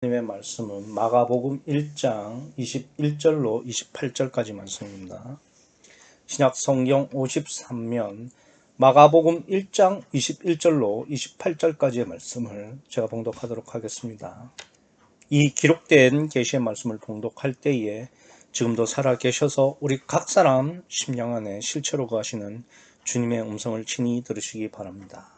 님의 말씀은 마가복음 1장 21절로 28절까지 말씀입니다. 신약 성경 53면 마가복음 1장 21절로 28절까지의 말씀을 제가 봉독하도록 하겠습니다. 이 기록된 계시의 말씀을 봉독할 때에 지금도 살아계셔서 우리 각 사람 심령 안에 실체로 거하시는 주님의 음성을 친히 들으시기 바랍니다.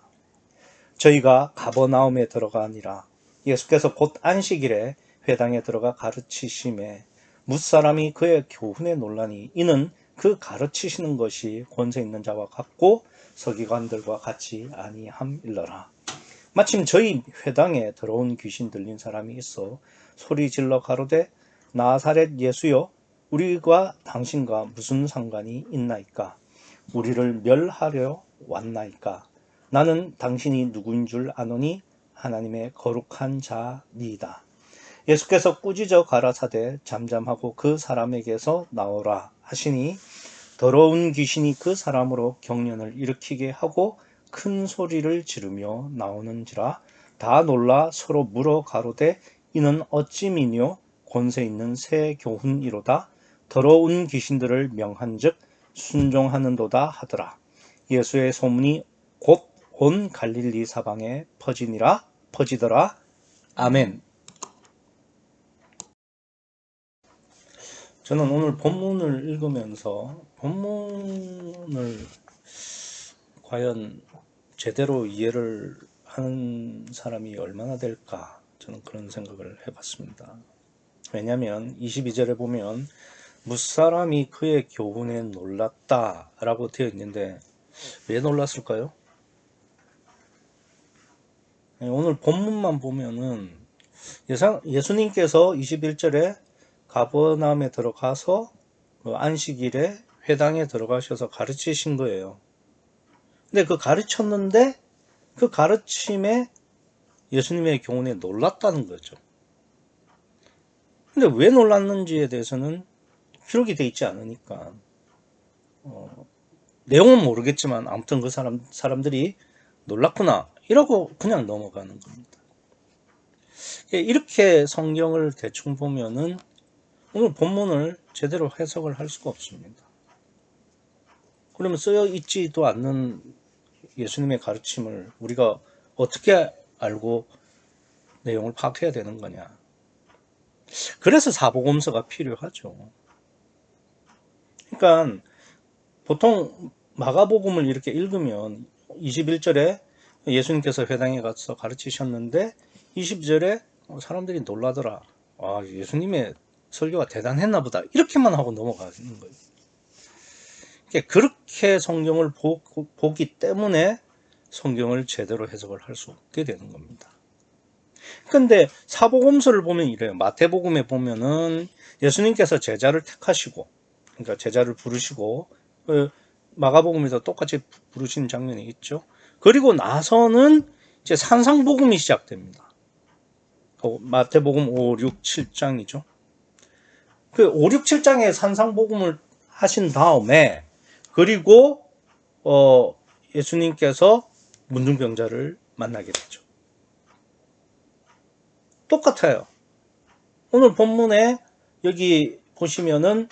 저희가 가버나움에 들어가니라. 예수께서 곧 안식일에 회당에 들어가 가르치심에 뭇사람이 그의 교훈에 놀라니 이는 그 가르치시는 것이 권세 있는 자와 같고 서기관들과 같이 아니함일러라. 마침 저희 회당에 들어온 귀신 들린 사람이 있어 소리 질러 가로되 나사렛 예수여 우리가 당신과 무슨 상관이 있나이까? 우리를 멸하려 왔나이까? 나는 당신이 누구인 줄 아노니 하나님의 거룩한 자니이다. 예수께서 꾸짖어 가라사대 잠잠하고 그 사람에게서 나오라 하시니 더러운 귀신이 그 사람으로 경련을 일으키게 하고 큰 소리를 지르며 나오는지라 다 놀라 서로 물어 가로되 이는 어찌미뇨 권세 있는 새 교훈이로다. 더러운 귀신들을 명한즉 순종하는도다 하더라. 예수의 소문이 곧 온 갈릴리 사방에 퍼지더라. 아멘. 저는 오늘 본문을 읽으면서 본문을 과연 제대로 이해를 하는 사람이 얼마나 될까, 저는 그런 생각을 해봤습니다. 왜냐하면 22절에 보면 뭇사람이 그의 교훈에 놀랐다 라고 되어 있는데 왜 놀랐을까요? 오늘 본문만 보면은 예수님께서 21절에 가버나움에 들어가서 안식일에 회당에 들어가셔서 가르치신 거예요. 근데 그 가르쳤는데 그 가르침에 예수님의 교훈에 놀랐다는 거죠. 근데 왜 놀랐는지에 대해서는 기록이 되어 있지 않으니까 내용은 모르겠지만 아무튼 그 사람들이 놀랐구나 이러고 그냥 넘어가는 겁니다. 이렇게 성경을 대충 보면은 오늘 본문을 제대로 해석을 할 수가 없습니다. 그러면 쓰여 있지도 않는 예수님의 가르침을 우리가 어떻게 알고 내용을 파악해야 되는 거냐. 그래서 사복음서가 필요하죠. 그러니까 보통 마가복음을 이렇게 읽으면 21절에 예수님께서 회당에 가서 가르치셨는데 22절에 사람들이 놀라더라. 아, 예수님의 설교가 대단했나 보다. 이렇게만 하고 넘어가는 거예요. 그렇게 성경을 보기 때문에 성경을 제대로 해석을 할 수 없게 되는 겁니다. 근데 사복음서를 보면 이래요. 마태복음에 보면은 예수님께서 제자를 택하시고, 그러니까 제자를 부르시고, 마가복음에서 똑같이 부르시는 장면이 있죠. 그리고 나서는 이제 산상복음이 시작됩니다. 마태복음 5, 6, 7장이죠. 그 5, 6, 7장에 산상복음을 하신 다음에 그리고 예수님께서 문둥병자를 만나게 되죠. 똑같아요. 오늘 본문에 여기 보시면은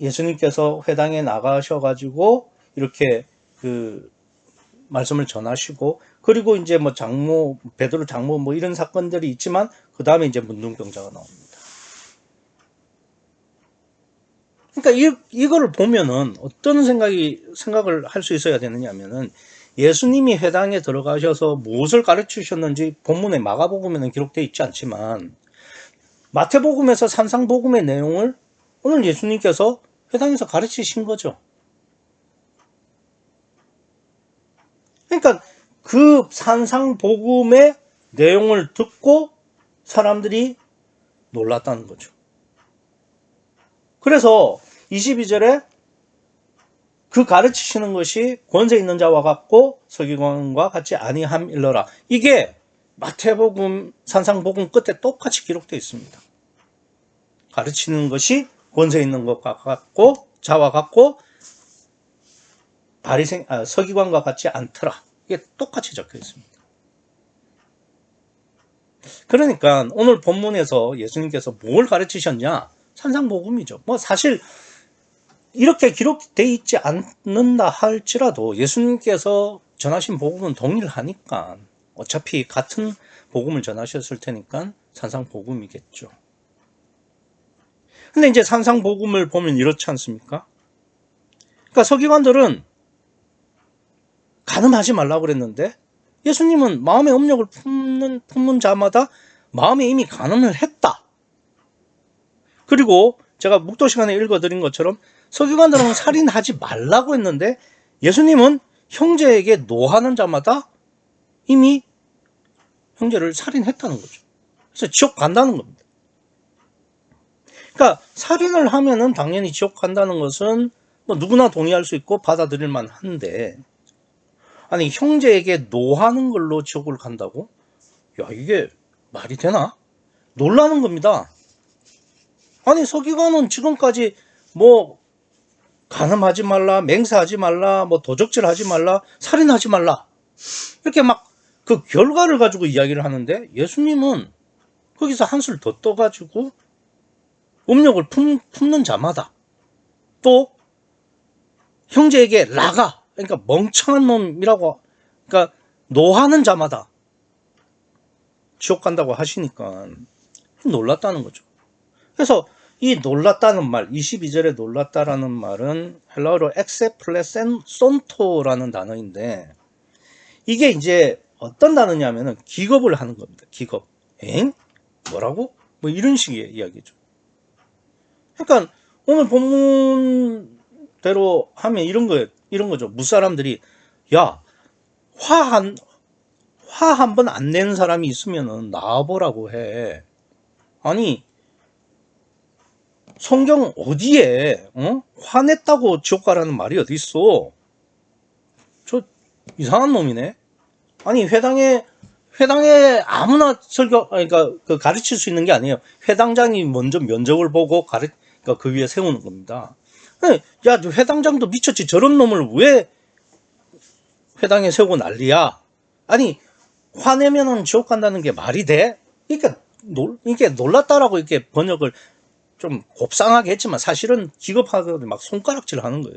예수님께서 회당에 나가셔가지고 이렇게 그 말씀을 전하시고 그리고 이제 뭐 장모 베드로 장모 뭐 이런 사건들이 있지만 그 다음에 이제 문둥병자가 나옵니다. 그러니까 이거를 보면은 어떤 생각을 할 수 있어야 되느냐면은 예수님이 회당에 들어가셔서 무엇을 가르치셨는지 본문에 마가복음에는 기록되어 있지 않지만 마태복음에서 산상복음의 내용을 오늘 예수님께서 회당에서 가르치신 거죠. 그러니까 그 산상복음의 내용을 듣고 사람들이 놀랐다는 거죠. 그래서 22절에 그 가르치시는 것이 권세 있는 자와 같고 서기관과 같이 아니함일러라. 이게 마태복음, 산상복음 끝에 똑같이 기록되어 있습니다. 가르치는 것이 권세 있는 것과 같고 자와 같고 서기관과 같지 않더라. 이게 똑같이 적혀 있습니다. 그러니까 오늘 본문에서 예수님께서 뭘 가르치셨냐? 산상복음이죠. 뭐 사실 이렇게 기록되어 있지 않는다 할지라도 예수님께서 전하신 복음은 동일하니까 어차피 같은 복음을 전하셨을 테니까 산상복음이겠죠. 근데 이제 산상복음을 보면 이렇지 않습니까? 그러니까 서기관들은 간음하지 말라고 그랬는데 예수님은 마음의 업력을 품는 자마다 마음에 이미 간음을 했다. 그리고 제가 묵도 시간에 읽어드린 것처럼 서기관들은 살인하지 말라고 했는데 예수님은 형제에게 노하는 자마다 이미 형제를 살인했다는 거죠. 그래서 지옥 간다는 겁니다. 그러니까 살인을 하면은 당연히 지옥 간다는 것은 뭐 누구나 동의할 수 있고 받아들일 만한데, 아니 형제에게 노하는 걸로 지옥을 간다고? 야, 이게 말이 되나? 놀라는 겁니다. 아니 서기관은 지금까지 뭐 간음하지 말라, 맹세하지 말라, 뭐 도적질하지 말라, 살인하지 말라, 이렇게 막 그 결과를 가지고 이야기를 하는데 예수님은 거기서 한술 더 떠가지고 음욕을 품는 자마다, 또 형제에게 라가, 그러니까 멍청한 놈이라고, 그러니까 노하는 자마다 지옥 간다고 하시니까 놀랐다는 거죠. 그래서 이 놀랐다는 말, 22절에 놀랐다라는 말은 헬라어로 엑세플레센손토라는 단어인데, 이게 이제 어떤 단어냐면은 기겁을 하는 겁니다. 기겁. 엥? 뭐라고? 뭐 이런 식의 이야기죠. 그러니까 오늘 본문대로 하면 이런 거죠. 무사람들이, 야, 화 한 번 안 낸 사람이 있으면은 나와보라고 해. 아니, 성경 어디에 화냈다고 지옥 가라는 말이 어디 있어? 저 이상한 놈이네. 아니 회당에 아무나 그러니까 그 가르칠 수 있는 게 아니에요. 회당장이 먼저 면접을 보고 그러니까 그 위에 세우는 겁니다. 야, 회당장도 미쳤지. 저런 놈을 왜 회당에 세우고 난리야? 아니 화내면은 지옥 간다는 게 말이 돼? 그러니까 이게 놀랐다라고 이렇게 번역을 좀 곱상하게 했지만 사실은 기겁하고 막 손가락질 하는 거예요.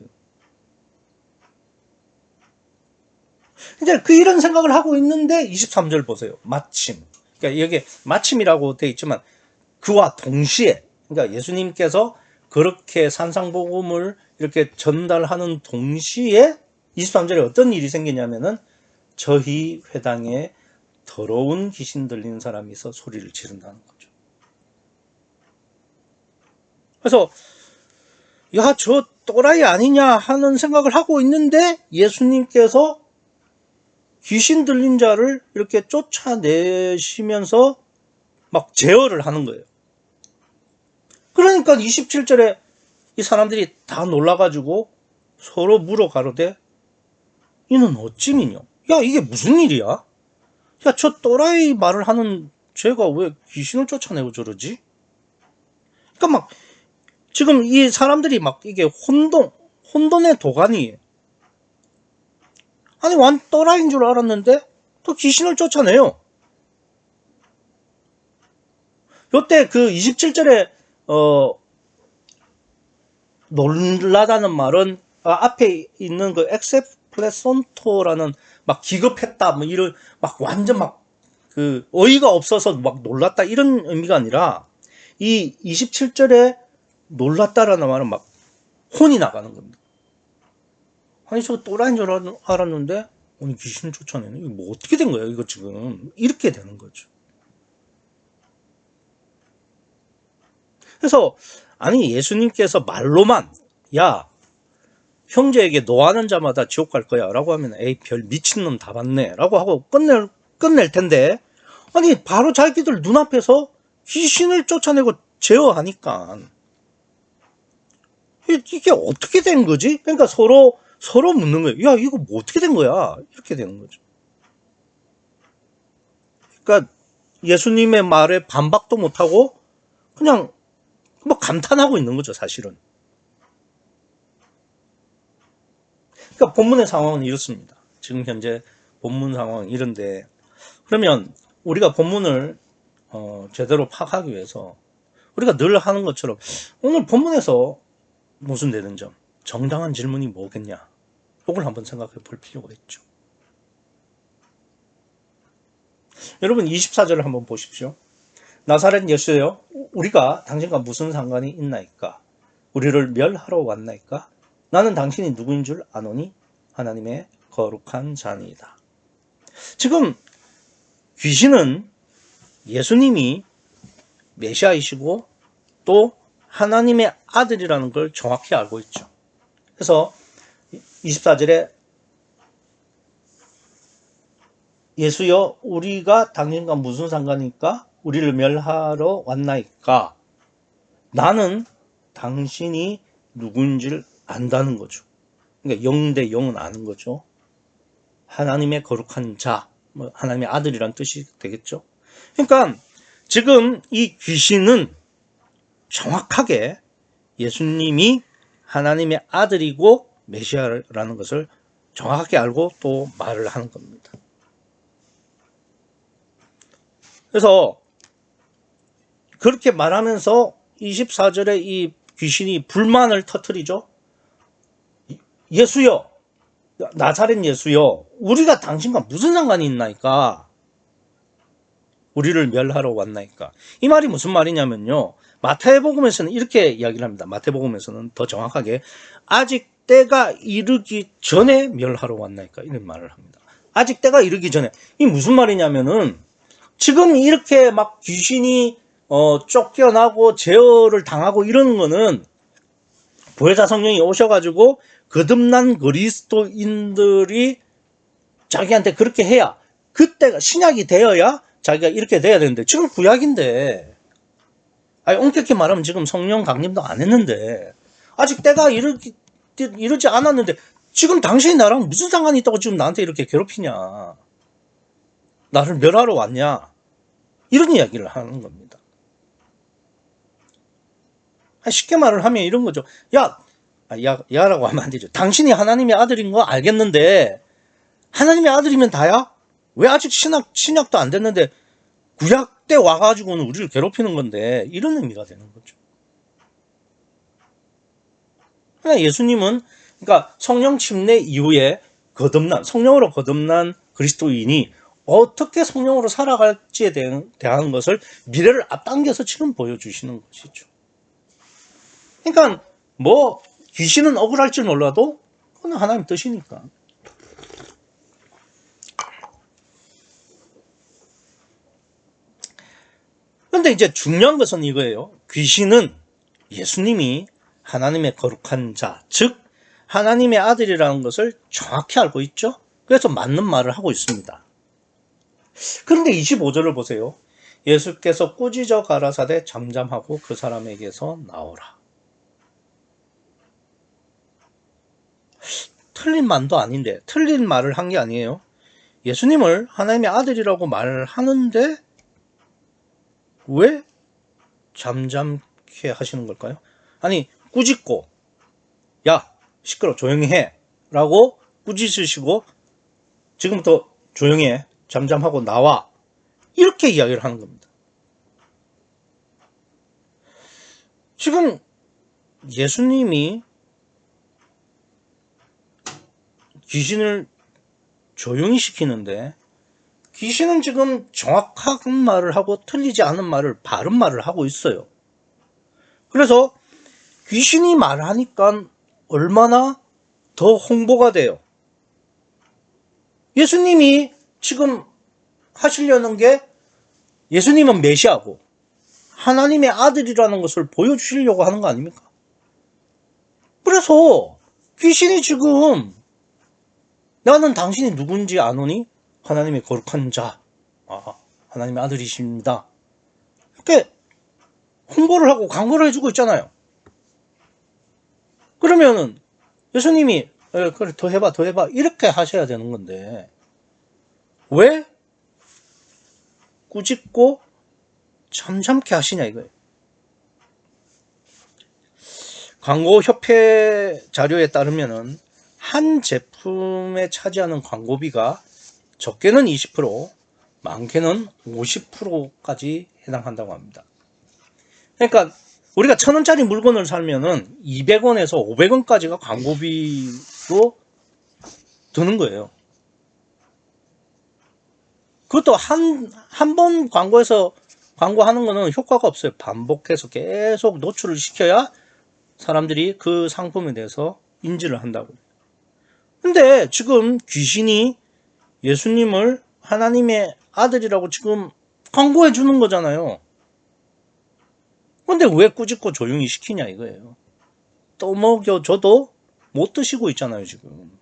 이제 그 이런 생각을 하고 있는데 23절 보세요. 마침. 그러니까 여기 마침이라고 되어 있지만 그와 동시에, 그러니까 예수님께서 그렇게 산상복음을 이렇게 전달하는 동시에 23절에 어떤 일이 생기냐면은 저희 회당에 더러운 귀신 들린 사람이 있어 소리를 지른다는 거죠. 그래서 야, 저 또라이 아니냐 하는 생각을 하고 있는데 예수님께서 귀신 들린 자를 이렇게 쫓아내시면서 막 제어를 하는 거예요. 그러니까 27절에 이 사람들이 다 놀라가지고 서로 물어 가로되 이는 어찌미뇨? 야, 이게 무슨 일이야? 야, 저 또라이 말을 하는 쟤가 왜 귀신을 쫓아내고 저러지? 그러니까 막 지금 이 사람들이 막 이게 혼돈의 도가니, 아니 완 또라이인 줄 알았는데 또 귀신을 쫓아내요. 요때 그 27절에 놀라다는 말은 앞에 있는 그 엑세플레손토라는 막 기겁했다 뭐 이런 막 완전 막 그 어이가 없어서 막 놀랐다 이런 의미가 아니라 이 27절에 놀랐다라는 말은 막 혼이 나가는 겁니다. 아니 저 또라이인 줄 알았는데 아니 귀신을 쫓아내네. 이거 뭐 어떻게 된 거야 이거 지금. 이렇게 되는 거죠. 그래서 아니 예수님께서 말로만 야 형제에게 노하는 자마다 지옥 갈 거야 라고 하면 에이 별 미친놈 다 봤네 라고 하고 끝낼 텐데, 아니 바로 자기들 눈앞에서 귀신을 쫓아내고 제어하니까 이게 어떻게 된 거지? 그러니까 서로 묻는 거예요. 야 이거 뭐 어떻게 된 거야? 이렇게 되는 거죠. 그러니까 예수님의 말에 반박도 못하고 그냥 뭐 감탄하고 있는 거죠 사실은. 그러니까 본문의 상황은 이렇습니다. 지금 현재 본문 상황은 이런데, 그러면 우리가 본문을 제대로 파악하기 위해서 우리가 늘 하는 것처럼 오늘 본문에서 모순되는 점, 정당한 질문이 뭐겠냐, 이걸 한번 생각해 볼 필요가 있죠. 여러분 24절을 한번 보십시오. 나사렛 예수여, 우리가 당신과 무슨 상관이 있나이까? 우리를 멸하러 왔나이까? 나는 당신이 누구인 줄 아노니 하나님의 거룩한 자니이다. 지금 귀신은 예수님이 메시아이시고 또 하나님의 아들이라는 걸 정확히 알고 있죠. 그래서 24절에 예수여, 우리가 당신과 무슨 상관이니까? 우리를 멸하러 왔나이까? 나는 당신이 누구인지를 안다는 거죠. 그러니까 영 대 영은 아는 거죠. 하나님의 거룩한 자, 하나님의 아들이란 뜻이 되겠죠. 그러니까 지금 이 귀신은 정확하게 예수님이 하나님의 아들이고 메시아라는 것을 정확하게 알고 또 말을 하는 겁니다. 그래서 그렇게 말하면서 24절에 이 귀신이 불만을 터뜨리죠. 예수여, 나사렛 예수여, 우리가 당신과 무슨 상관이 있나이까? 우리를 멸하러 왔나이까? 이 말이 무슨 말이냐면요, 마태복음에서는 이렇게 이야기를 합니다. 마태복음에서는 더 정확하게 아직 때가 이르기 전에 멸하러 왔나이까? 이런 말을 합니다. 아직 때가 이르기 전에. 이 무슨 말이냐면은 지금 이렇게 막 귀신이 쫓겨나고 제어를 당하고 이러는 거는 보혜사 성령이 오셔가지고 거듭난 그리스도인들이 자기한테 그렇게 해야, 그때가 신약이 되어야 자기가 이렇게 돼야 되는데 지금 구약인데, 아니 엄격히 말하면 지금 성령 강림도 안 했는데 아직 때가 이르지 않았는데 지금 당신이 나랑 무슨 상관이 있다고 지금 나한테 이렇게 괴롭히냐, 나를 멸하러 왔냐, 이런 이야기를 하는 겁니다. 쉽게 말을 하면 이런 거죠. 야라고 하면 안 되죠. 당신이 하나님의 아들인 거 알겠는데 하나님의 아들이면 다야? 왜 아직 신약도 안 됐는데 구약 때 와가지고는 우리를 괴롭히는 건데, 이런 의미가 되는 거죠. 그러니까 예수님은, 그러니까 성령 침례 이후에 성령으로 거듭난 그리스도인이 어떻게 성령으로 살아갈지에 대한 것을, 미래를 앞당겨서 지금 보여주시는 것이죠. 그러니까 귀신은 억울할 줄 몰라도 그건 하나님 뜻이니까. 그런데 이제 중요한 것은 이거예요. 귀신은 예수님이 하나님의 거룩한 자, 즉 하나님의 아들이라는 것을 정확히 알고 있죠. 그래서 맞는 말을 하고 있습니다. 그런데 25절을 보세요. 예수께서 꾸짖어 가라사대 잠잠하고 그 사람에게서 나오라. 틀린 말도 아닌데, 틀린 말을 한 게 아니에요. 예수님을 하나님의 아들이라고 말하는데 왜 잠잠케 하시는 걸까요? 아니, 꾸짖고, 야 시끄러, 조용히 해 라고 꾸짖으시고 지금부터 조용히 해, 잠잠하고 나와, 이렇게 이야기를 하는 겁니다. 지금 예수님이 귀신을 조용히 시키는데 귀신은 지금 정확한 말을 하고 틀리지 않은 말을, 바른 말을 하고 있어요. 그래서 귀신이 말하니까 얼마나 더 홍보가 돼요. 예수님이 지금 하시려는 게, 예수님은 메시아고 하나님의 아들이라는 것을 보여주시려고 하는 거 아닙니까? 그래서 귀신이 지금 나는 당신이 누군지 아노니 하나님의 거룩한 자, 하나님의 아들이십니다, 이렇게 홍보를 하고 광고를 해주고 있잖아요. 그러면은 예수님이 그래 더 해봐 이렇게 하셔야 되는 건데 왜 꾸짖고 잠잠케 하시냐 이거예요. 광고협회 자료에 따르면은 한 제품에 차지하는 광고비가 적게는 20%, 많게는 50%까지 해당한다고 합니다. 그러니까 우리가 1,000원짜리 물건을 살면은 200원에서 500원까지가 광고비로 드는 거예요. 그것도 한 번 광고하는 거는 효과가 없어요. 반복해서 계속 노출을 시켜야 사람들이 그 상품에 대해서 인지를 한다고. 근데 지금 귀신이 예수님을 하나님의 아들이라고 지금 광고해 주는 거잖아요. 근데 왜 꾸짖고 조용히 시키냐 이거예요. 떠먹여줘도 못 드시고 있잖아요, 지금.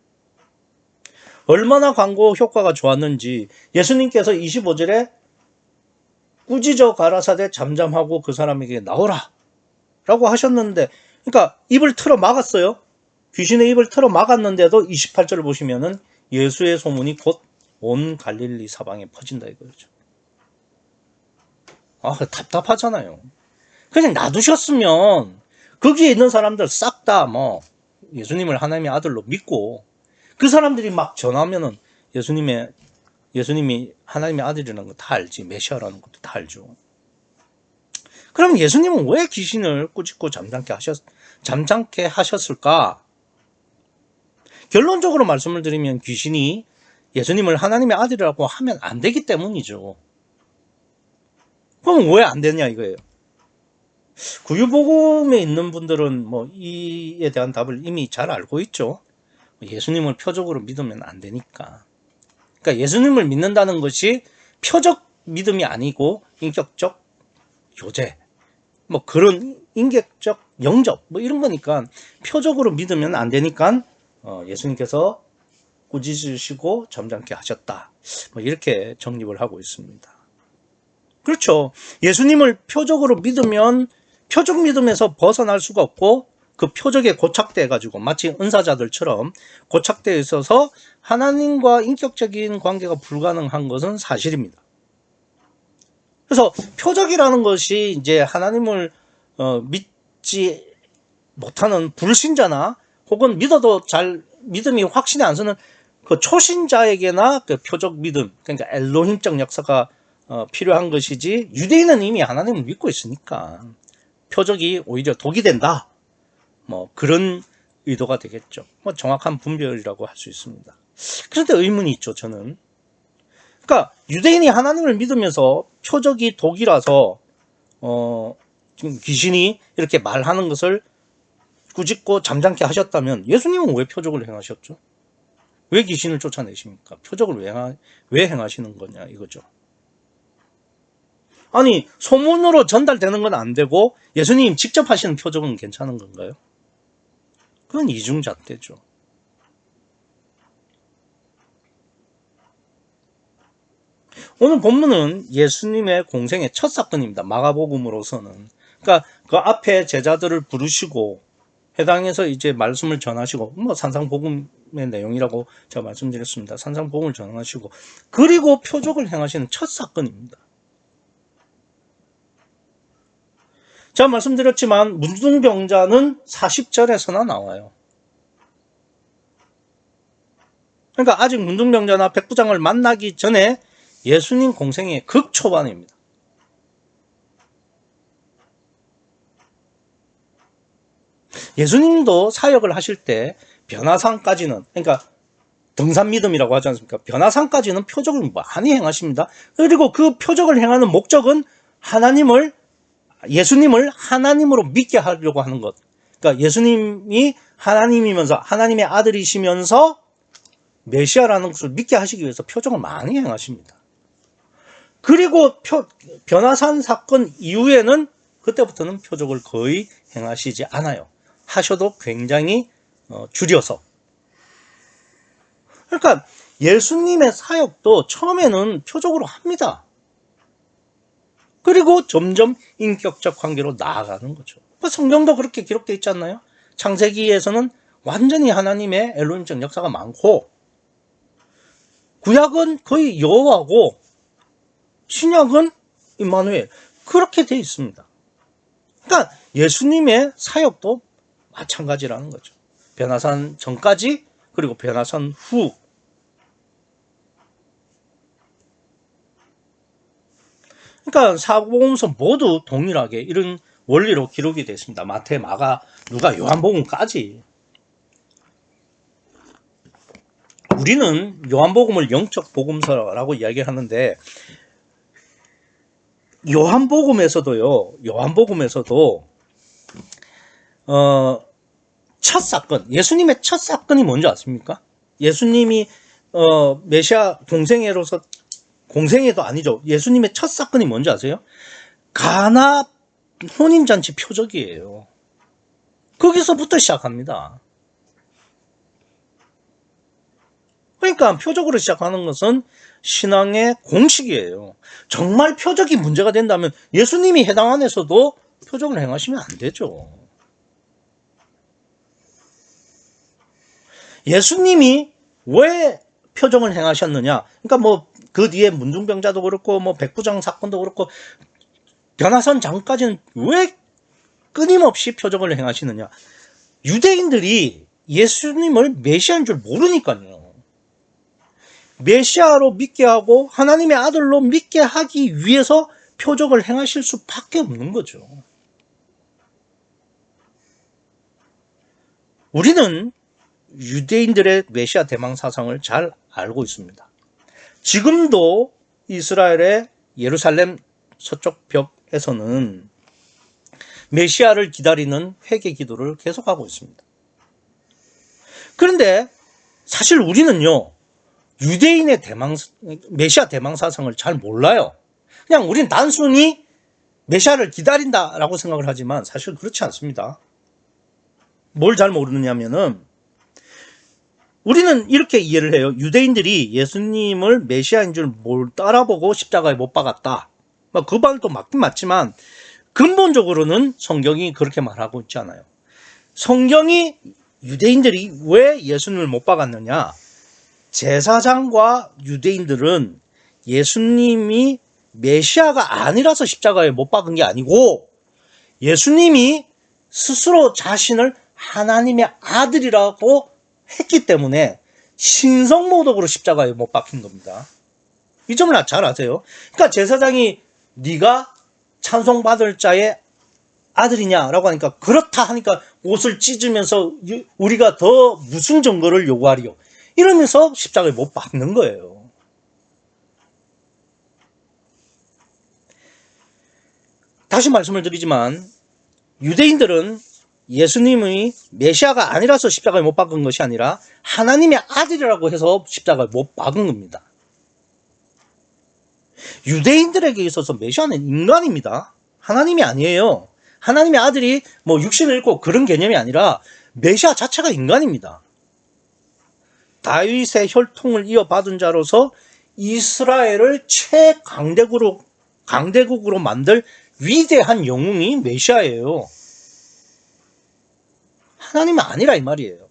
얼마나 광고 효과가 좋았는지 예수님께서 25절에 꾸짖어 가라사대 잠잠하고 그 사람에게 나오라 라고 하셨는데, 그러니까 입을 틀어 막았어요. 귀신의 입을 틀어 막았는데도 28절을 보시면은 예수의 소문이 곧 온 갈릴리 사방에 퍼진다 이거죠. 답답하잖아요. 그냥 놔두셨으면 거기에 있는 사람들 싹 다 뭐 예수님을 하나님의 아들로 믿고 그 사람들이 막 전하면은 예수님이 하나님의 아들이라는 거 다 알지, 메시아라는 것도 다 알죠. 그럼 예수님은 왜 귀신을 꾸짖고 잠잠케 하셨을까? 결론적으로 말씀을 드리면 귀신이 예수님을 하나님의 아들이라고 하면 안 되기 때문이죠. 그럼 왜 안 되냐 이거예요. 구유복음에 있는 분들은 뭐 이에 대한 답을 이미 잘 알고 있죠. 예수님을 표적으로 믿으면 안 되니까. 그러니까 예수님을 믿는다는 것이 표적 믿음이 아니고 인격적 교제, 뭐 그런 인격적 영접 뭐 이런 거니까 표적으로 믿으면 안 되니까 예수님께서 꾸짖으시고 잠잠케 하셨다. 뭐 이렇게 정립을 하고 있습니다. 그렇죠. 예수님을 표적으로 믿으면 표적 믿음에서 벗어날 수가 없고 그 표적에 고착돼 가지고 마치 은사자들처럼 고착되어 있어서 하나님과 인격적인 관계가 불가능한 것은 사실입니다. 그래서 표적이라는 것이 이제 하나님을 믿지 못하는 불신자나 혹은 믿어도 잘 믿음이 확신이 안 서는 그 초신자에게나 그 표적 믿음, 그러니까 엘로힘적 역사가 필요한 것이지, 유대인은 이미 하나님을 믿고 있으니까 표적이 오히려 독이 된다. 뭐 그런 의도가 되겠죠. 뭐 정확한 분별이라고 할 수 있습니다. 그런데 의문이 있죠, 저는. 그러니까 유대인이 하나님을 믿으면서 표적이 독이라서 지금 귀신이 이렇게 말하는 것을 꾸짖고 잠잠케 하셨다면 예수님은 왜 표적을 행하셨죠? 왜 귀신을 쫓아내십니까? 표적을 왜 행하시는 거냐 이거죠. 아니, 소문으로 전달되는 건 안 되고 예수님 직접 하시는 표적은 괜찮은 건가요? 그건 이중잣대죠. 오늘 본문은 예수님의 공생의 첫 사건입니다. 마가복음으로서는. 그러니까 그 앞에 제자들을 부르시고 해당해서 이제 말씀을 전하시고, 뭐 산상복음의 내용이라고 제가 말씀드렸습니다. 산상복음을 전하시고 그리고 표적을 행하시는 첫 사건입니다. 제가 말씀드렸지만 문둥병자는 40절에서나 나와요. 그러니까 아직 문둥병자나 백부장을 만나기 전에 예수님 공생의 극초반입니다. 예수님도 사역을 하실 때 변화산까지는, 그러니까 등산믿음이라고 하지 않습니까? 변화산까지는 표적을 많이 행하십니다. 그리고 그 표적을 행하는 목적은 예수님을 하나님으로 믿게 하려고 하는 것. 그러니까 예수님이 하나님이면서 하나님의 아들이시면서 메시아라는 것을 믿게 하시기 위해서 표적을 많이 행하십니다. 그리고 변화산 사건 이후에는 그때부터는 표적을 거의 행하시지 않아요. 하셔도 굉장히 줄여서. 그러니까 예수님의 사역도 처음에는 표적으로 합니다. 그리고 점점 인격적 관계로 나아가는 거죠. 성경도 그렇게 기록되어 있지 않나요? 창세기에서는 완전히 하나님의 엘로힘적 역사가 많고, 구약은 거의 여호와고 신약은 임마누엘, 그렇게 되어 있습니다. 그러니까 예수님의 사역도 마찬가지라는 거죠. 변화산 전까지 그리고 변화산 후. 그러니까 사복음서 모두 동일하게 이런 원리로 기록이 됐습니다. 마태, 마가, 누가, 요한복음까지. 우리는 요한복음을 영적 복음서라고 이야기하는데 요한복음에서도 첫 사건, 예수님의 첫 사건이 뭔지 아십니까? 예수님이 메시아 공생애도 아니죠. 예수님의 첫 사건이 뭔지 아세요? 가나 혼인잔치 표적이에요. 거기서부터 시작합니다. 그러니까 표적으로 시작하는 것은 신앙의 공식이에요. 정말 표적이 문제가 된다면 예수님이 해당 안에서도 표적을 행하시면 안 되죠. 예수님이 왜 표적을 행하셨느냐? 그러니까 뭐 그 뒤에 문둥병자도 그렇고 뭐 백부장 사건도 그렇고 변화산 장까지는 왜 끊임없이 표적을 행하시느냐? 유대인들이 예수님을 메시아인 줄 모르니까요. 메시아로 믿게 하고 하나님의 아들로 믿게 하기 위해서 표적을 행하실 수밖에 없는 거죠. 우리는 유대인들의 메시아 대망 사상을 잘 알고 있습니다. 지금도 이스라엘의 예루살렘 서쪽 벽에서는 메시아를 기다리는 회개 기도를 계속하고 있습니다. 그런데 사실 우리는요, 유대인의 메시아 대망 사상을 잘 몰라요. 그냥 우리는 단순히 메시아를 기다린다라고 생각을 하지만 사실 그렇지 않습니다. 뭘 잘 모르느냐면은 우리는 이렇게 이해를 해요. 유대인들이 예수님을 메시아인 줄 따라보고 십자가에 못 박았다. 그 말도 맞긴 맞지만 근본적으로는 성경이 그렇게 말하고 있지 않아요. 성경이 유대인들이 왜 예수님을 못 박았느냐? 제사장과 유대인들은 예수님이 메시아가 아니라서 십자가에 못 박은 게 아니고 예수님이 스스로 자신을 하나님의 아들이라고 했기 때문에 신성모독으로 십자가에 못 박힌 겁니다. 이 점을 잘 아세요. 그러니까 제사장이 네가 찬송받을 자의 아들이냐라고 하니까 그렇다 하니까 옷을 찢으면서 우리가 더 무슨 증거를 요구하리요? 이러면서 십자가에 못 박는 거예요. 다시 말씀을 드리지만 유대인들은 예수님이 메시아가 아니라서 십자가에 못 박은 것이 아니라 하나님의 아들이라고 해서 십자가에 못 박은 겁니다. 유대인들에게 있어서 메시아는 인간입니다. 하나님이 아니에요. 하나님의 아들이 뭐 육신을 입고 그런 개념이 아니라 메시아 자체가 인간입니다. 다윗의 혈통을 이어받은 자로서 이스라엘을 최강대국으로 만들 위대한 영웅이 메시아예요. 하나님이 아니라 이 말이에요.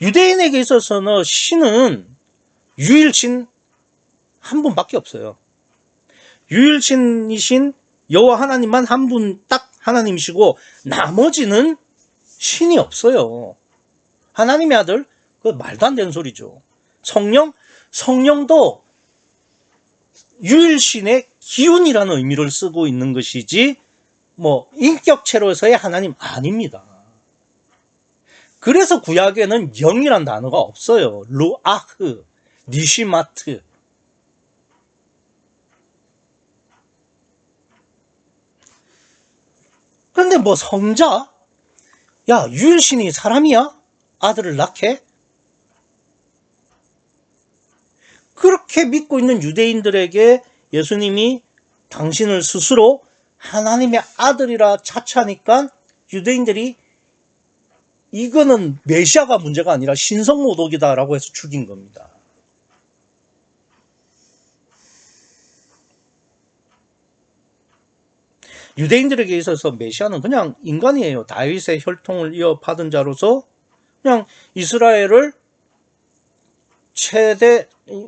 유대인에게 있어서는 신은 유일신 한 분밖에 없어요. 유일신이신 여호와 하나님만 한 분 딱 하나님이시고 나머지는 신이 없어요. 하나님의 아들, 그 말도 안 되는 소리죠. 성령도 유일신의 기운이라는 의미를 쓰고 있는 것이지 뭐 인격체로서의 하나님 아닙니다. 그래서 구약에는 영이란 단어가 없어요. 루아흐, 니시마트. 그런데 뭐 성자? 야, 유일신이 사람이야? 아들을 낳게? 그렇게 믿고 있는 유대인들에게 예수님이 당신을 스스로 하나님의 아들이라 자처하니까 유대인들이 이거는 메시아가 문제가 아니라 신성모독이다라고 해서 죽인 겁니다. 유대인들에게 있어서 메시아는 그냥 인간이에요. 다윗의 혈통을 이어받은 자로서 그냥 이스라엘을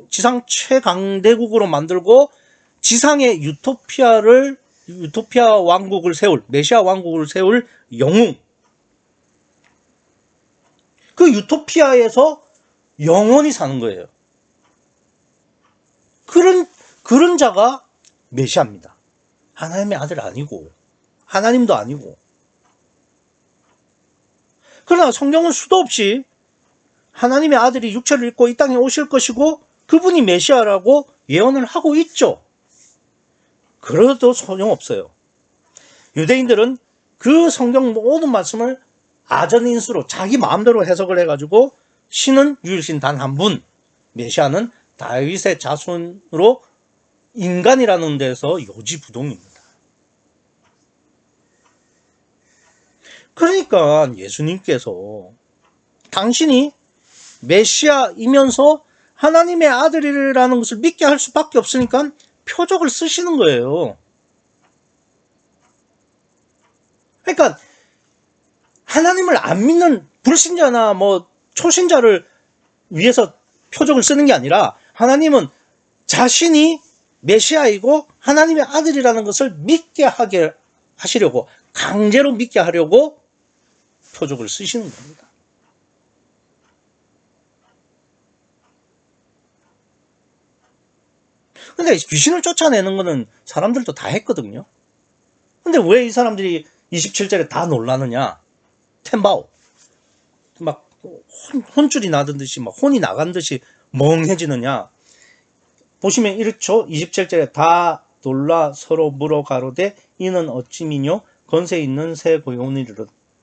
지상 최강대국으로 만들고 지상의 유토피아 왕국을 세울, 메시아 왕국을 세울 영웅. 그 유토피아에서 영원히 사는 거예요. 그런 자가 메시아입니다. 하나님의 아들 아니고 하나님도 아니고. 그러나 성경은 수도 없이 하나님의 아들이 육체를 입고 이 땅에 오실 것이고 그분이 메시아라고 예언을 하고 있죠. 그래도 소용없어요. 유대인들은 그 성경 모든 말씀을 아전인수로 자기 마음대로 해석을 해가지고 신은 유일신 단 한 분, 메시아는 다윗의 자손으로 인간이라는 데서 요지부동입니다. 그러니까 예수님께서 당신이 메시아이면서 하나님의 아들이라는 것을 믿게 할 수밖에 없으니까 표적을 쓰시는 거예요. 그러니까 하나님을 안 믿는 불신자나 뭐 초신자를 위해서 표적을 쓰는 게 아니라 하나님은 자신이 메시아이고 하나님의 아들이라는 것을 믿게 하게 하시려고, 강제로 믿게 하려고 표적을 쓰시는 겁니다. 근데 귀신을 쫓아내는 거는 사람들도 다 했거든요. 근데 왜 이 사람들이 27절에 다 놀라느냐? 템바오. 막 혼줄이 나던 듯이, 막 혼이 나간 듯이 멍해지느냐? 보시면 이렇죠. 27절에 다 놀라 서로 물어 가로되 이는 어찌미뇨? 건세 있는 새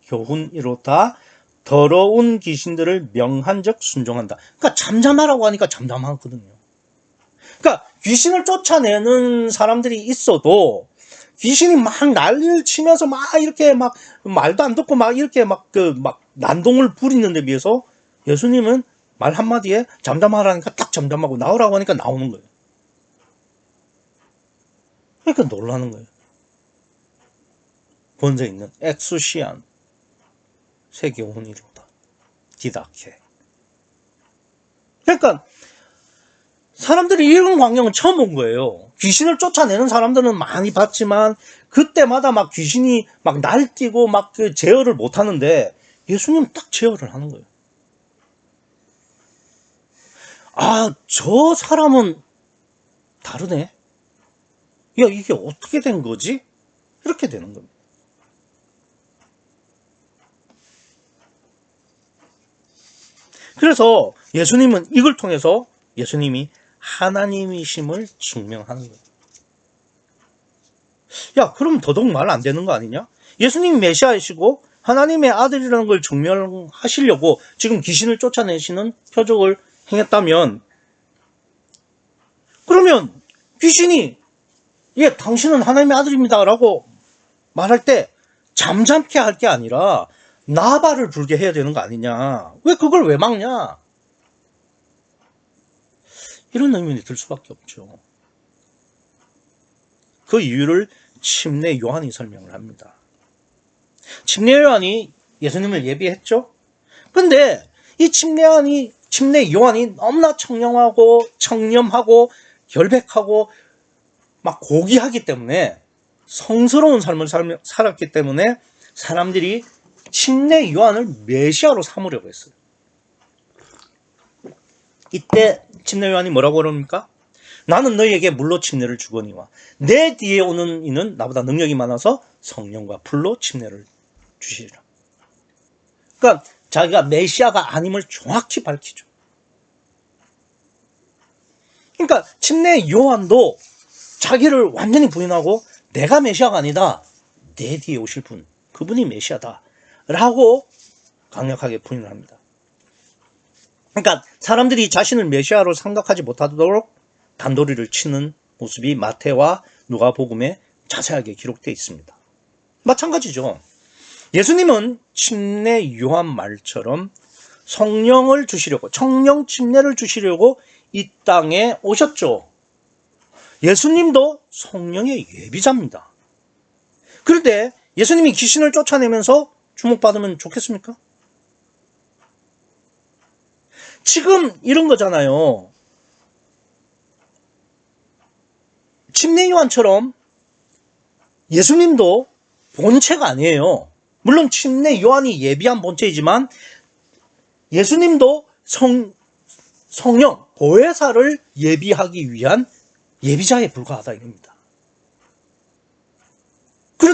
교훈이로다. 더러운 귀신들을 명한적 순종한다. 그러니까 잠잠하라고 하니까 잠잠하거든요. 그러니까 귀신을 쫓아내는 사람들이 있어도 귀신이 막 난리를 치면서 막 이렇게 막 말도 안 듣고 막 이렇게 막 난동을 부리는 데 비해서 예수님은 말 한마디에 잠잠하라니까 딱 잠잠하고 나오라고 하니까 나오는 거예요. 그러니까 놀라는 거예요. 본세 있는 엑수시안 세계온이로다. 디다케. 그러니까 사람들이 이런 광경은 처음 본 거예요. 귀신을 쫓아내는 사람들은 많이 봤지만 그때마다 막 귀신이 막 날뛰고 막 그 제어를 못 하는데 예수님은 딱 제어를 하는 거예요. 아, 저 사람은 다르네. 야, 이게 어떻게 된 거지? 이렇게 되는 겁니다. 그래서 예수님은 이걸 통해서 예수님이 하나님이심을 증명하는 거예요. 야, 그럼 더더욱 말 안 되는 거 아니냐? 예수님이 메시아이시고 하나님의 아들이라는 걸 증명하시려고 지금 귀신을 쫓아내시는 표적을 행했다면, 그러면 귀신이 예, 당신은 하나님의 아들입니다 라고 말할 때 잠잠케 할 게 아니라 나발을 불게 해야 되는 거 아니냐? 왜 그걸 왜 막냐? 이런 의문이 들 수밖에 없죠. 그 이유를 침례 요한이 설명을 합니다. 침례 요한이 예수님을 예비했죠. 근데 이 침례 요한이 너무나 청렴하고 결백하고 막 고귀하기 때문에, 성스러운 삶을 살았기 때문에 사람들이 침례 요한을 메시아로 삼으려고 했어요. 이때 침례 요한이 뭐라고 그럽니까? 나는 너희에게 물로 침례를 주거니와 내 뒤에 오는 이는 나보다 능력이 많아서 성령과 불로 침례를 주시리라. 그러니까 자기가 메시아가 아님을 정확히 밝히죠. 그러니까 침례 요한도 자기를 완전히 부인하고 내가 메시아가 아니다, 내 뒤에 오실 분, 그분이 메시아다 라고 강력하게 부인을 합니다. 그러니까 사람들이 자신을 메시아로 생각하지 못하도록 단도리를 치는 모습이 마태와 누가복음에 자세하게 기록되어 있습니다. 마찬가지죠. 예수님은 침례 요한 말처럼 성령을 주시려고, 청령 침례를 주시려고 이 땅에 오셨죠. 예수님도 성령의 예비자입니다. 그런데 예수님이 귀신을 쫓아내면서 주목받으면 좋겠습니까? 지금 이런 거잖아요. 침례 요한처럼 예수님도 본체가 아니에요. 물론 침례 요한이 예비한 본체이지만 예수님도 성령, 보혜사를 예비하기 위한 예비자에 불과하다 이겁니다.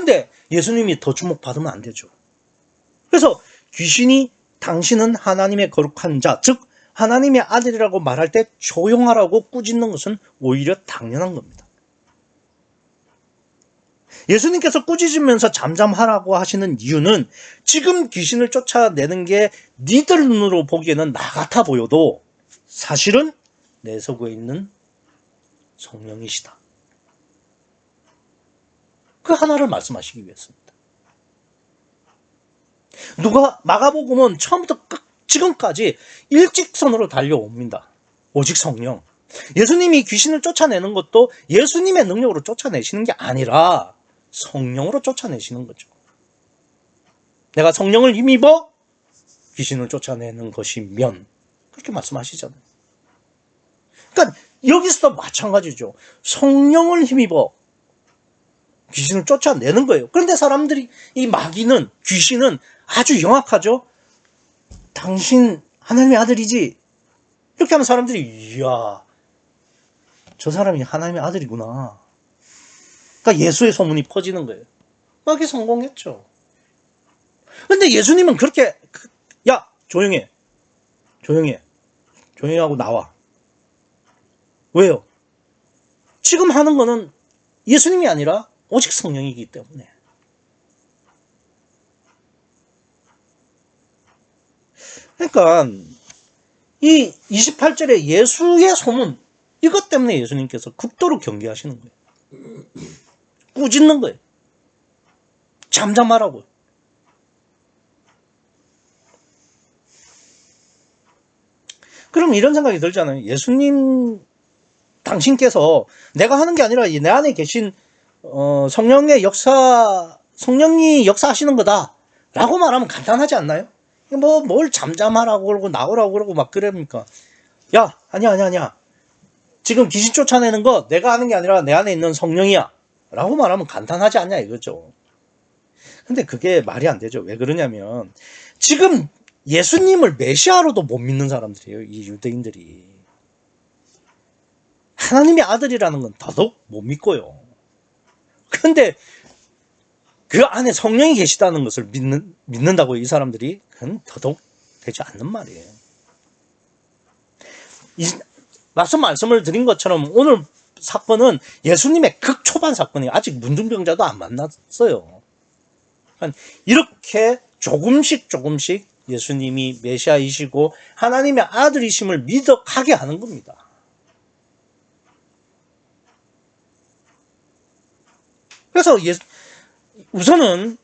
근데 예수님이 더 주목받으면 안 되죠. 그래서 귀신이 당신은 하나님의 거룩한 자, 즉 하나님의 아들이라고 말할 때 조용하라고 꾸짖는 것은 오히려 당연한 겁니다. 예수님께서 꾸짖으면서 잠잠하라고 하시는 이유는 지금 귀신을 쫓아내는 게 니들 눈으로 보기에는 나 같아 보여도 사실은 내 속에 있는 성령이시다. 그 하나를 말씀하시기 위해서입니다. 누가 마가복음은 처음부터 지금까지 일직선으로 달려옵니다. 오직 성령. 예수님이 귀신을 쫓아내는 것도 예수님의 능력으로 쫓아내시는 게 아니라 성령으로 쫓아내시는 거죠. 내가 성령을 힘입어 귀신을 쫓아내는 것이면 그렇게 말씀하시잖아요. 그러니까 여기서도 마찬가지죠. 성령을 힘입어 귀신을 쫓아내는 거예요. 그런데 사람들이 이 마귀는 귀신은 아주 영악하죠. 당신 하나님의 아들이지? 이렇게 하면 사람들이 이야 저 사람이 하나님의 아들이구나. 그러니까 예수의 소문이 퍼지는 거예요. 마귀 성공했죠. 근데 예수님은 그렇게 야 조용해 조용히 하고 나와. 왜요? 지금 하는 거는 예수님이 아니라 오직 성령이기 때문에. 그러니까 이 28절에 예수의 소문 이것 때문에 예수님께서 극도로 경계하시는 거예요. 꾸짖는 거예요. 잠잠하라고. 그럼 이런 생각이 들잖아요. 예수님 당신께서 내가 하는 게 아니라 내 안에 계신 성령의 성령이 역사하시는 거다 라고 말하면 간단하지 않나요? 뭘 잠잠하라고 그러고 나오라고 그러고 막 그럽니까? 야 아니야 지금 귀신 쫓아내는 거 내가 하는 게 아니라 내 안에 있는 성령이야 라고 말하면 간단하지 않냐 이거죠. 근데 그게 말이 안 되죠. 왜 그러냐면 지금 예수님을 메시아로도 못 믿는 사람들이에요. 이 유대인들이. 하나님의 아들이라는 건 더더욱 못 믿고요. 그런데 그 안에 성령이 계시다는 것을 믿는다고 이 사람들이 그건 더더욱 되지 않는 말이에요. 앞서 말씀을 드린 것처럼 오늘 사건은 예수님의 극초반 사건이에요. 아직 문둥병자도 안 만났어요. 그러니까 이렇게 조금씩 예수님이 메시아이시고 하나님의 아들이심을 믿어가게 하는 겁니다. 그래서 우선은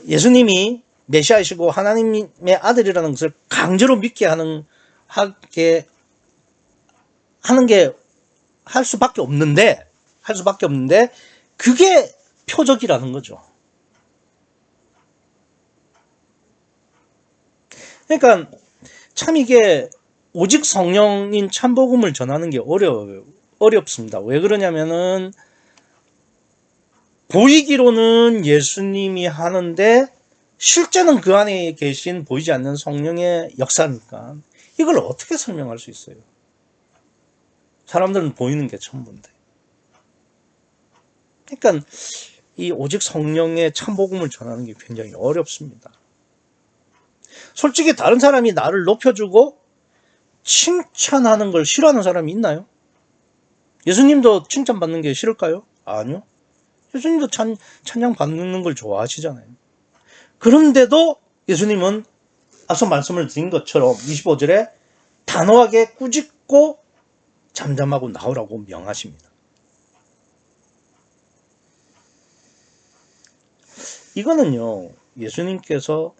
예수님이 메시아이시고 하나님의 아들이라는 것을 강제로 믿게 하는 게 할 수밖에 없는데 그게 표적이라는 거죠. 그러니까 참 이게 오직 성령인 참복음을 전하는 게 어렵습니다. 왜 그러냐면은 보이기로는 예수님이 하는데 실제는 그 안에 계신 보이지 않는 성령의 역사니까 이걸 어떻게 설명할 수 있어요? 사람들은 보이는 게 전부인데. 그러니까 이 오직 성령의 참복음을 전하는 게 굉장히 어렵습니다. 솔직히 다른 사람이 나를 높여주고 칭찬하는 걸 싫어하는 사람이 있나요? 예수님도 칭찬받는 게 싫을까요? 아니요. 예수님도 찬양 받는 걸 좋아하시잖아요. 그런데도 예수님은 앞서 말씀을 드린 것처럼 25절에 단호하게 꾸짖고 잠잠하고 나오라고 명하십니다. 이거는요, 예수님께서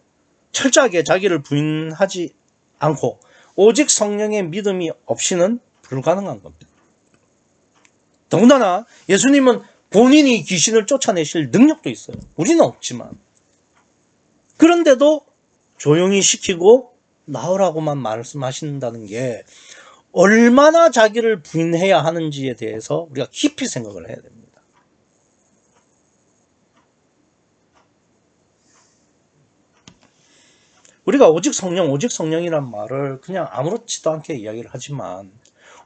철저하게 자기를 부인하지 않고 오직 성령의 믿음이 없이는 불가능한 겁니다. 더군다나 예수님은 본인이 귀신을 쫓아내실 능력도 있어요. 우리는 없지만. 그런데도 조용히 시키고 나오라고만 말씀하신다는 게 얼마나 자기를 부인해야 하는지에 대해서 우리가 깊이 생각을 해야 됩니다. 우리가 오직 성령이란 말을 그냥 아무렇지도 않게 이야기를 하지만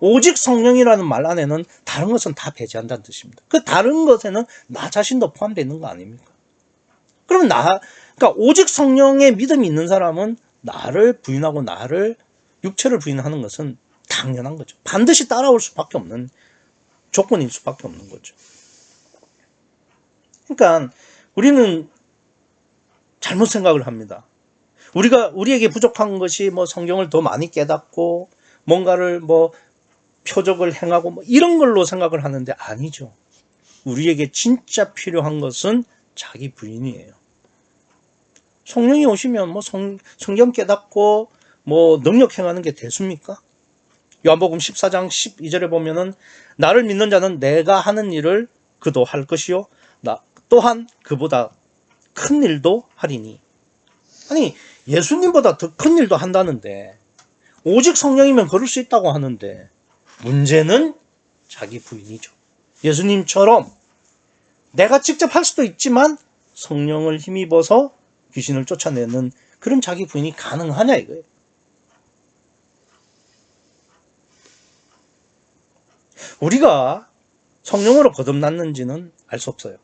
오직 성령이라는 말 안에는 다른 것은 다 배제한다는 뜻입니다. 그 다른 것에는 나 자신도 포함되어 있는 거 아닙니까? 그러면 그러니까 오직 성령의 믿음이 있는 사람은 나를 부인하고 나를 육체를 부인하는 것은 당연한 거죠. 반드시 따라올 수밖에 없는 조건일 수밖에 없는 거죠. 그러니까 우리는 잘못 생각을 합니다. 우리에게 부족한 것이 뭐 성경을 더 많이 깨닫고 뭔가를 뭐 표적을 행하고 뭐 이런 걸로 생각을 하는데 아니죠. 우리에게 진짜 필요한 것은 자기 부인이에요. 성령이 오시면 뭐 성경 깨닫고 뭐 능력 행하는 게 대수입니까? 요한복음 14장 12절에 보면은 나를 믿는 자는 내가 하는 일을 그도 할 것이요 또한 그보다 큰 일도 하리니. 아니 예수님보다 더 큰 일도 한다는데 오직 성령이면 그럴 수 있다고 하는데 문제는 자기 부인이죠. 예수님처럼 내가 직접 할 수도 있지만 성령을 힘입어서 귀신을 쫓아내는 그런 자기 부인이 가능하냐 이거예요. 우리가 성령으로 거듭났는지는 알 수 없어요.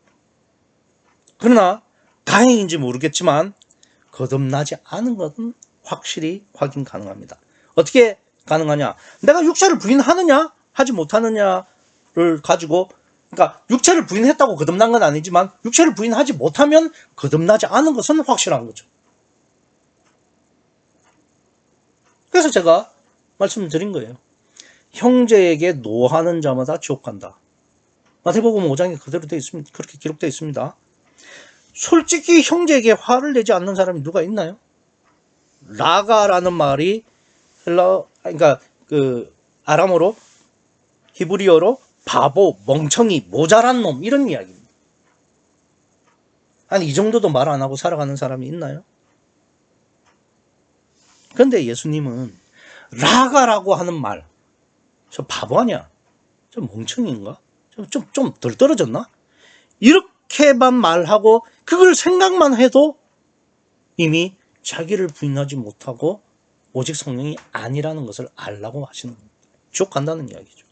그러나 다행인지 모르겠지만 거듭나지 않은 것은 확실히 확인 가능합니다. 어떻게 가능하냐? 내가 육체를 부인하느냐 하지 못하느냐를 가지고, 그러니까 육체를 부인했다고 거듭난 건 아니지만 육체를 부인하지 못하면 거듭나지 않은 것은 확실한 거죠. 그래서 제가 말씀드린 거예요. 형제에게 노하는 자마다 지옥 간다. 마태복음 5장에 그대로 되어 있습니다. 그렇게 기록되어 있습니다. 솔직히 형제에게 화를 내지 않는 사람이 누가 있나요? 라가라는 말이 그러니까 그 아람어로 히브리어로 바보, 멍청이, 모자란 놈 이런 이야기입니다. 아니 이 정도도 말 안 하고 살아가는 사람이 있나요? 그런데 예수님은 라가라고 하는 말, 저 바보 아니야? 저 멍청이인가? 좀 덜 떨어졌나? 이렇게만 말하고 그걸 생각만 해도 이미 자기를 부인하지 못하고 오직 성령이 아니라는 것을 알라고 하시는 겁니다. 지옥 간다는 이야기죠.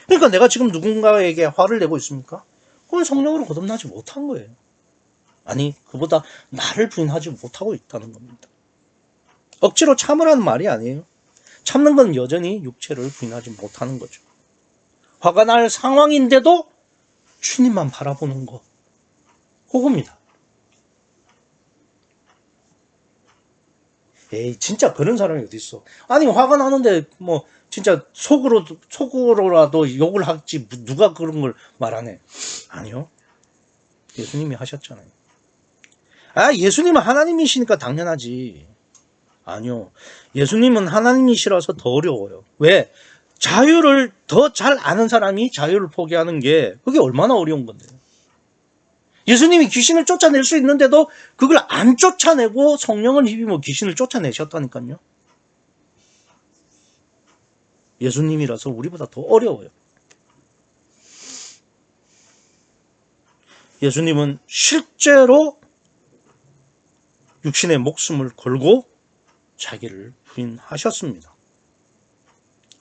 그러니까 내가 지금 누군가에게 화를 내고 있습니까? 그건 성령으로 거듭나지 못한 거예요. 아니 그보다 나를 부인하지 못하고 있다는 겁니다. 억지로 참으라는 말이 아니에요. 참는 건 여전히 육체를 부인하지 못하는 거죠. 화가 날 상황인데도 주님만 바라보는 거, 그겁니다. 에이 진짜 그런 사람이 어디 있어? 아니 화가 나는데 뭐 진짜 속으로라도 욕을 하지 누가 그런 걸 말하네? 아니요. 예수님이 하셨잖아요. 아 예수님은 하나님이시니까 당연하지. 아니요. 예수님은 하나님이시라서 더 어려워요. 왜? 자유를 더 잘 아는 사람이 자유를 포기하는 게 그게 얼마나 어려운 건데요. 예수님이 귀신을 쫓아낼 수 있는데도 그걸 안 쫓아내고 성령을 힘입어 귀신을 쫓아내셨다니까요. 예수님이라서 우리보다 더 어려워요. 예수님은 실제로 육신의 목숨을 걸고 자기를 부인하셨습니다.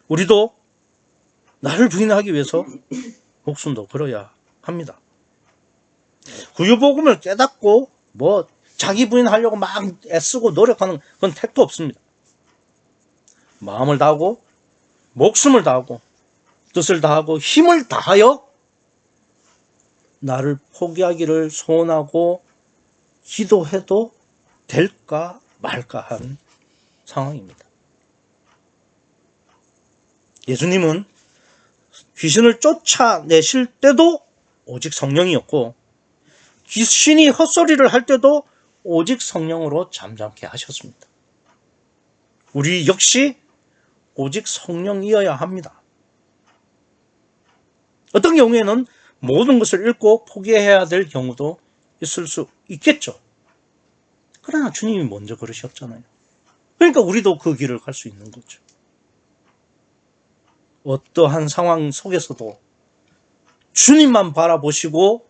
우리도 나를 부인하기 위해서 목숨도 걸어야 합니다. 구유복음을 깨닫고 뭐 자기 부인하려고 막 애쓰고 노력하는 그건 택도 없습니다. 마음을 다하고 목숨을 다하고 뜻을 다하고 힘을 다하여 나를 포기하기를 소원하고 기도해도 될까 말까 한 상황입니다. 예수님은 귀신을 쫓아내실 때도 오직 성령이었고 귀신이 헛소리를 할 때도 오직 성령으로 잠잠케 하셨습니다. 우리 역시 오직 성령이어야 합니다. 어떤 경우에는 모든 것을 잃고 포기해야 될 경우도 있을 수 있겠죠. 그러나 주님이 먼저 걸으셨잖아요. 그러니까 우리도 그 길을 갈 수 있는 거죠. 어떠한 상황 속에서도 주님만 바라보시고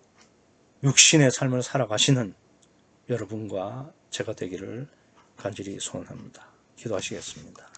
육신의 삶을 살아가시는 여러분과 제가 되기를 간절히 소원합니다. 기도하시겠습니다.